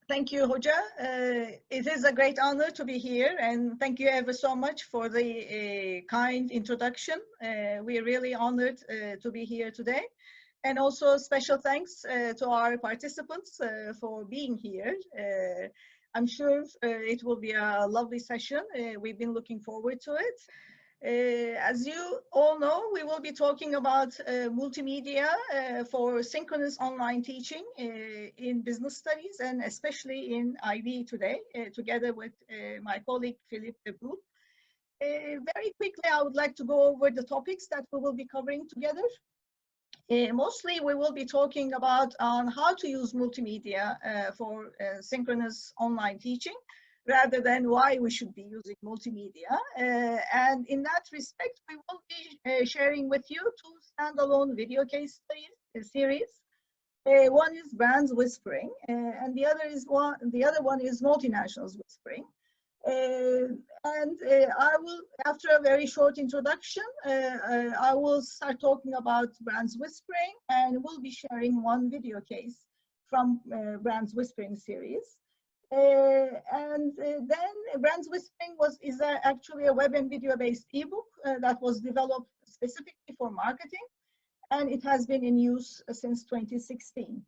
Thank you, Hoca. It is a great honor to be here, and thank you ever so much for the kind introduction. We are really honored to be here today. And also special thanks to our participants for being here. I'm sure it will be a lovely session. We've been looking forward to it. As you all know, we will be talking about multimedia for synchronous online teaching in business studies and especially in IB today, together with my colleague Filip and Beule. Very quickly, I would like to go over the topics that we will be covering together. Mostly, we will be talking about on how to use multimedia for synchronous online teaching, rather than why we should be using multimedia. And in that respect, we will be sharing with you two standalone video case series. One is brands whispering, and the other one is multinationals whispering. I will, after a very short introduction, I will start talking about brands whispering, and we'll be sharing one video case from brands whispering series. Then Brands Whispering is actually a web and video based ebook that was developed specifically for marketing, and it has been in use since 2016.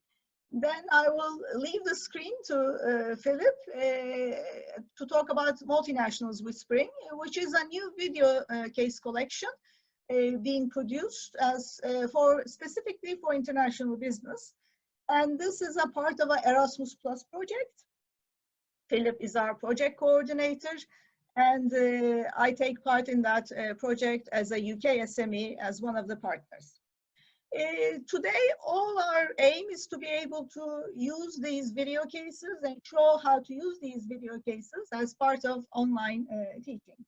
Then I will leave the screen to Filip to talk about Multinationals Whispering, which is a new video case collection being produced as specifically for international business. And this is a part of an ERASMUS project. Filip is our project coordinator, and I take part in that project as a UK SME, as one of the partners. Today, all our aim is to be able to use these video cases and show how to use these video cases as part of online teaching.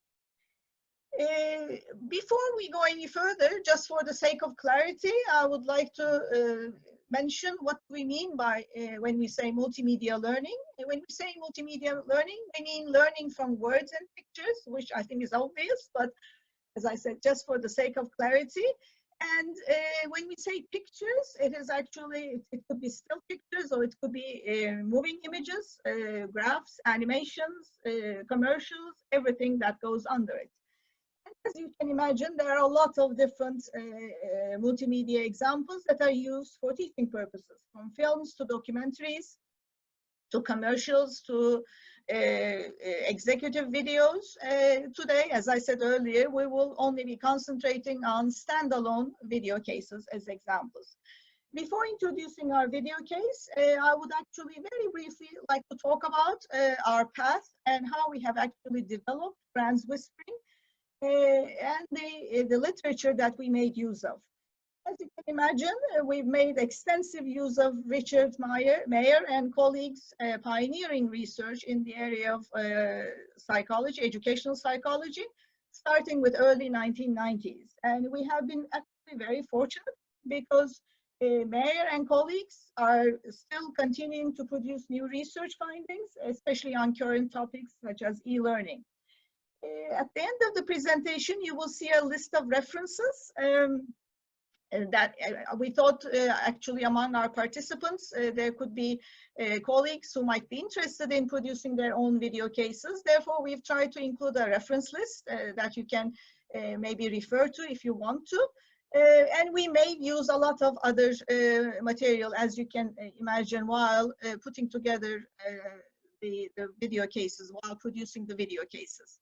Before we go any further, just for the sake of clarity, I would like to mention what we mean by when we say multimedia learning. When we say multimedia learning, we mean learning from words and pictures, which I think is obvious, but as I said, just for the sake of clarity. And when we say pictures, it is actually, it could be still pictures, or it could be moving images, graphs, animations, commercials, everything that goes under it. As you can imagine, there are a lot of different multimedia examples that are used for teaching purposes, from films to documentaries, to commercials, to executive videos. Today, as I said earlier, we will only be concentrating on standalone video cases as examples. Before introducing our video case, I would actually very briefly like to talk about our path and how we have actually developed Brands Whispering, and the literature that we made use of. As you can imagine, we've made extensive use of Richard Mayer and colleagues' pioneering research in the area of psychology, educational psychology, starting with early 1990s. And we have been actually very fortunate because Mayer and colleagues are still continuing to produce new research findings, especially on current topics such as e-learning. At the end of the presentation, you will see a list of references that we thought actually among our participants, there could be colleagues who might be interested in producing their own video cases. Therefore, we've tried to include a reference list that you can maybe refer to if you want to. And we may use a lot of other material, as you can imagine, while putting together the video cases, while producing the video cases.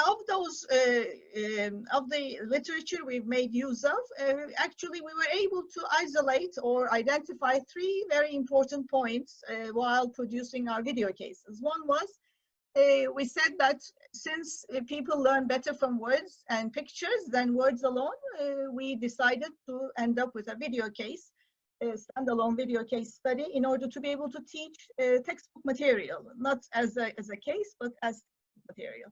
Of those, of the literature we've made use of, actually we were able to isolate or identify three very important points while producing our video cases. One was, we said that since people learn better from words and pictures than words alone, we decided to end up with a video case, a standalone video case study, in order to be able to teach textbook material, not as a case, but as material.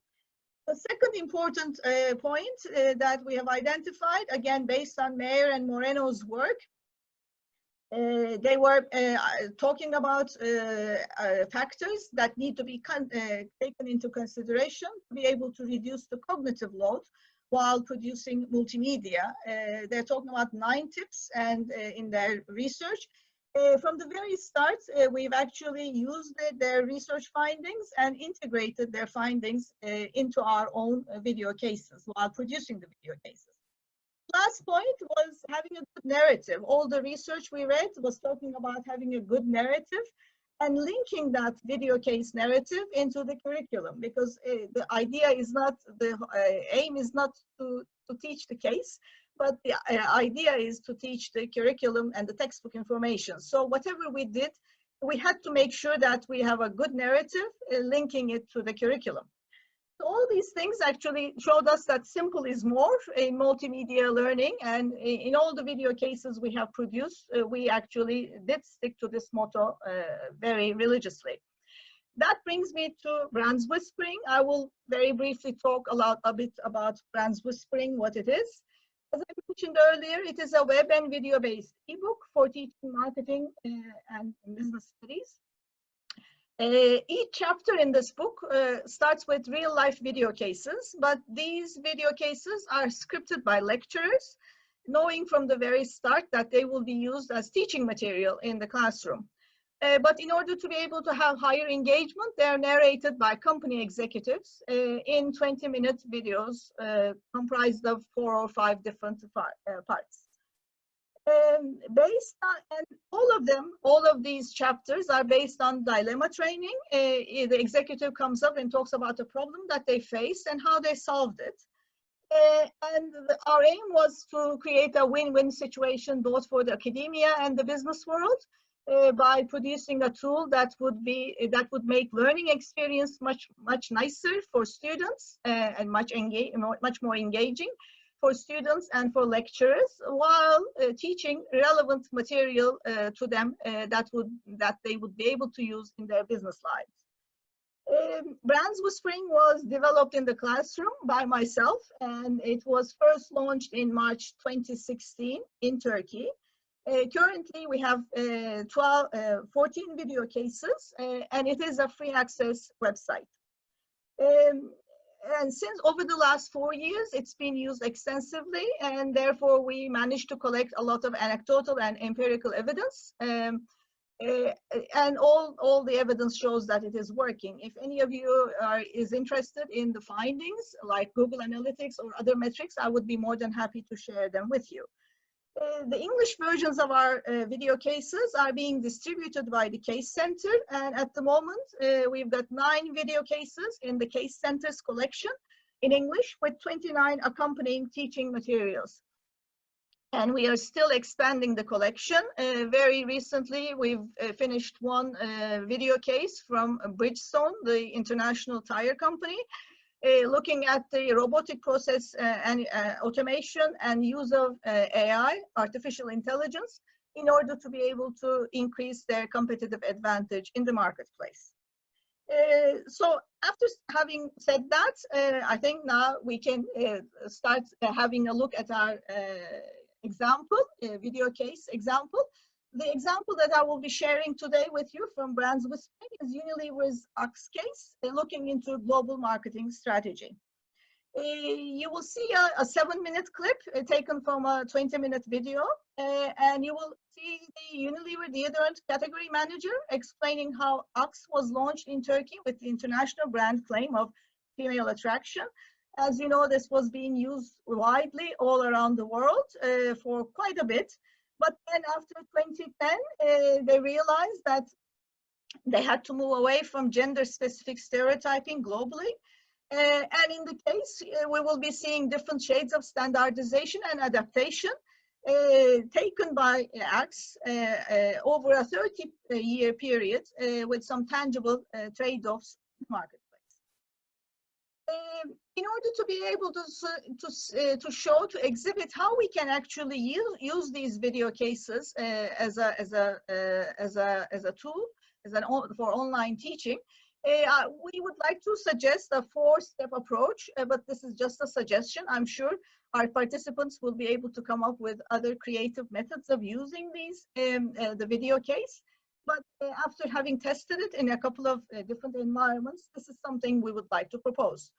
The second important point that we have identified, again based on Mayer and Moreno's work, they were talking about factors that need to be taken into consideration to be able to reduce the cognitive load while producing multimedia. They're talking about 9 tips, and in their research, From the very start, we've actually used their research findings and integrated their findings into our own video cases while producing the video cases. Last point was having a good narrative. All the research we read was talking about having a good narrative and linking that video case narrative into the curriculum, because the idea is not, the aim is not to teach the case, but the idea is to teach the curriculum and the textbook information. So whatever we did, we had to make sure that we have a good narrative linking it to the curriculum. So all these things actually showed us that simple is more in multimedia learning, and in all the video cases we have produced, we actually did stick to this motto very religiously. That brings me to Brands Whispering. I will very briefly talk a bit about Brands Whispering, what it is. As I mentioned earlier, it is a web and video-based ebook for teaching marketing and business studies. Each chapter in this book starts with real-life video cases, but these video cases are scripted by lecturers, knowing from the very start that they will be used as teaching material in the classroom. But in order to be able to have higher engagement, they're narrated by company executives in 20-minute videos comprised of 4 or 5 different parts. Based on, and all of these chapters are based on dilemma training. The executive comes up and talks about a problem that they faced and how they solved it. And our aim was to create a win-win situation both for the academia and the business world by producing a tool that would make learning experience much nicer for students and much more engaging for students and for lecturers, while teaching relevant material to them that they would be able to use in their business lives. Brands Whispering was developed in the classroom by myself, and it was first launched in March 2016 in Turkey. Currently, we have 14 video cases, and it is a free access website. And since over the last 4 years, it's been used extensively, and therefore we managed to collect a lot of anecdotal and empirical evidence. And all the evidence shows that it is working. If any of you is interested in the findings, like Google Analytics or other metrics, I would be more than happy to share them with you. The English versions of our video cases are being distributed by the Case Center, and at the moment we've got 9 video cases in the Case Center's collection in English with 29 accompanying teaching materials. And we are still expanding the collection. Very recently we've finished one video case from Bridgestone, the international tire company, looking at the robotic process and automation and use of AI, artificial intelligence, in order to be able to increase their competitive advantage in the marketplace. So after having said that, I think now we can start having a look at our example, video case example. The example that I will be sharing today with you from Brands Whispering is Unilever's Axe case, looking into global marketing strategy. You will see a 7-minute clip taken from a 20-minute video, and you will see the Unilever deodorant category manager explaining how Axe was launched in Turkey with the international brand claim of female attraction. As you know, this was being used widely all around the world for quite a bit. But then after 2010, they realized that they had to move away from gender-specific stereotyping globally. And in the case, we will be seeing different shades of standardization and adaptation taken by Axe over a 30-year period with some tangible trade-offs in the marketplace. In order to be able to show, to exhibit how we can actually use these video cases as a tool, for online teaching, we would like to suggest a 4-step approach, but this is just a suggestion. I'm sure our participants will be able to come up with other creative methods of using these, the video case. But after having tested it in a couple of different environments, this is something we would like to propose.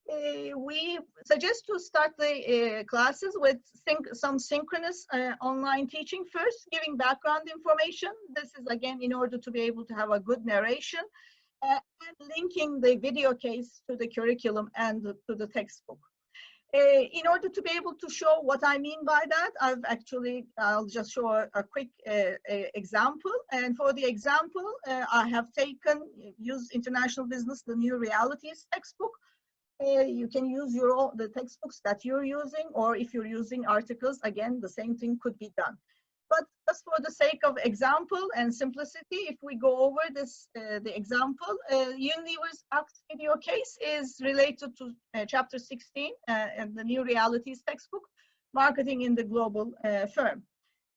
We suggest to start the classes with some synchronous online teaching first, giving background information. This is again in order to be able to have a good narration and linking the video case to the curriculum and to the textbook. In order to be able to show what I mean by that, I'll just show a quick example. And for the example, I have used International Business, the New Realities textbook. You can use the textbooks that you're using, or if you're using articles, again, the same thing could be done. But just for the sake of example and simplicity, if we go over this, the example, Unilever's ACT video case is related to chapter 16 and the New Realities textbook, Marketing in the Global Firm.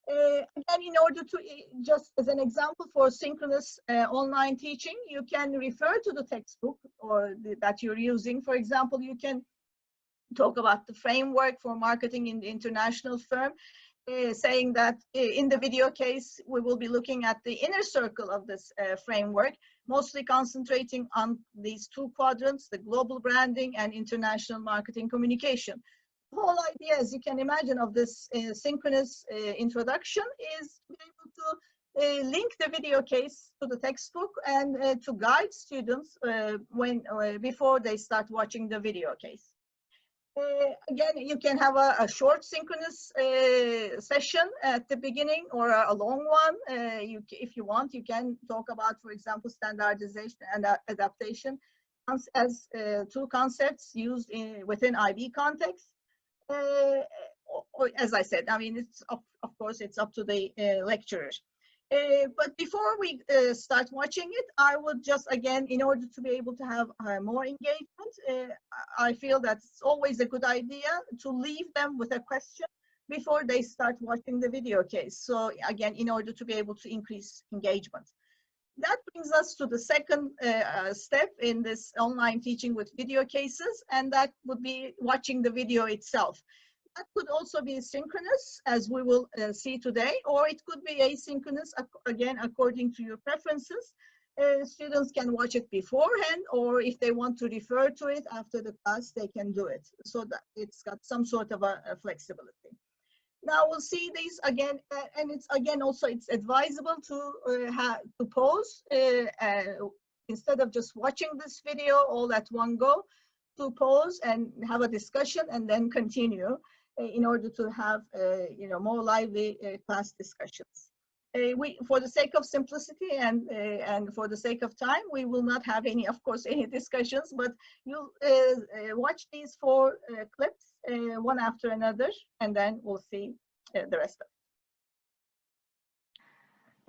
Again, in order to, just as an example for synchronous online teaching, you can refer to the textbook that you're using. For example, you can talk about the framework for marketing in the international firm, saying that in the video case, we will be looking at the inner circle of this framework, mostly concentrating on these two quadrants, the global branding and international marketing communication. The whole idea, as you can imagine, of this synchronous introduction is to be able to link the video case to the textbook and to guide students before they start watching the video case. Again, you can have a short synchronous session at the beginning or a long one. If you want, you can talk about, for example, standardization and adaptation as two concepts used within IB context. Or as I said, I mean, it's of course, it's up to the lecturer. But before we start watching it, I would just, again, in order to be able to have more engagement, I feel that it's always a good idea to leave them with a question before they start watching the video case. So again, in order to be able to increase engagement. That brings us to the second step in this online teaching with video cases, and that would be watching the video itself. That could also be synchronous, as we will see today, or it could be asynchronous, again, according to your preferences. Students can watch it beforehand, or if they want to refer to it after the class, they can do it. So that it's got some sort of a flexibility. Now we'll see these again, and it's again also it's advisable to pause instead of just watching this video all at one go, to pause and have a discussion and then continue in order to have more lively class discussions. For the sake of simplicity and for the sake of time, we will not have any, of course, any discussions, but you'll watch these 4 clips one after another, and then we'll see the rest of it.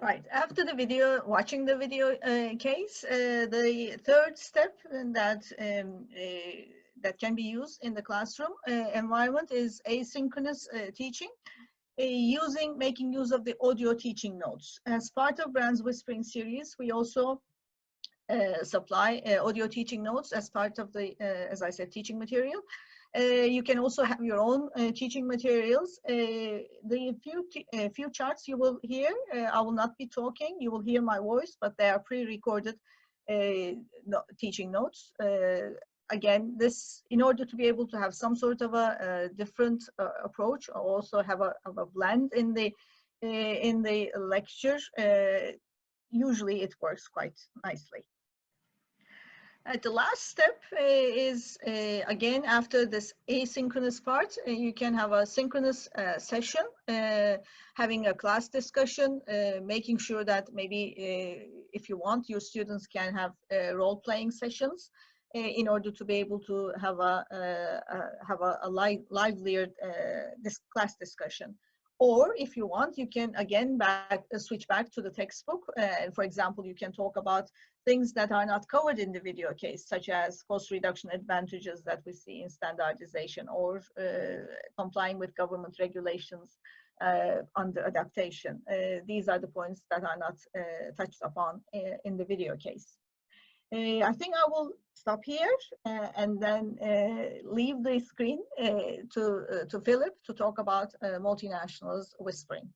Right, after the video, watching the video case, the third step that can be used in the classroom environment is asynchronous teaching, making use of the audio teaching notes. As part of Brand's Whispering series, we also supply audio teaching notes as part of the, as I said, teaching material. You can also have your own teaching materials. The few charts you will hear, I will not be talking, you will hear my voice, but they are pre-recorded teaching notes. Again, this, in order to be able to have some sort of a different approach, or also have a blend in the lecture, usually it works quite nicely. The last step is, again, after this asynchronous part, you can have a synchronous session, having a class discussion, making sure that maybe if you want, your students can have role-playing sessions in order to be able to have a livelier class discussion. Or if you want, you can again switch back to the textbook. And for example, you can talk about things that are not covered in the video case, such as cost reduction advantages that we see in standardization, or complying with government regulations under adaptation. These are the points that are not touched upon in the video case. I think I will stop here and then leave the screen to Filip to talk about multinationals whispering.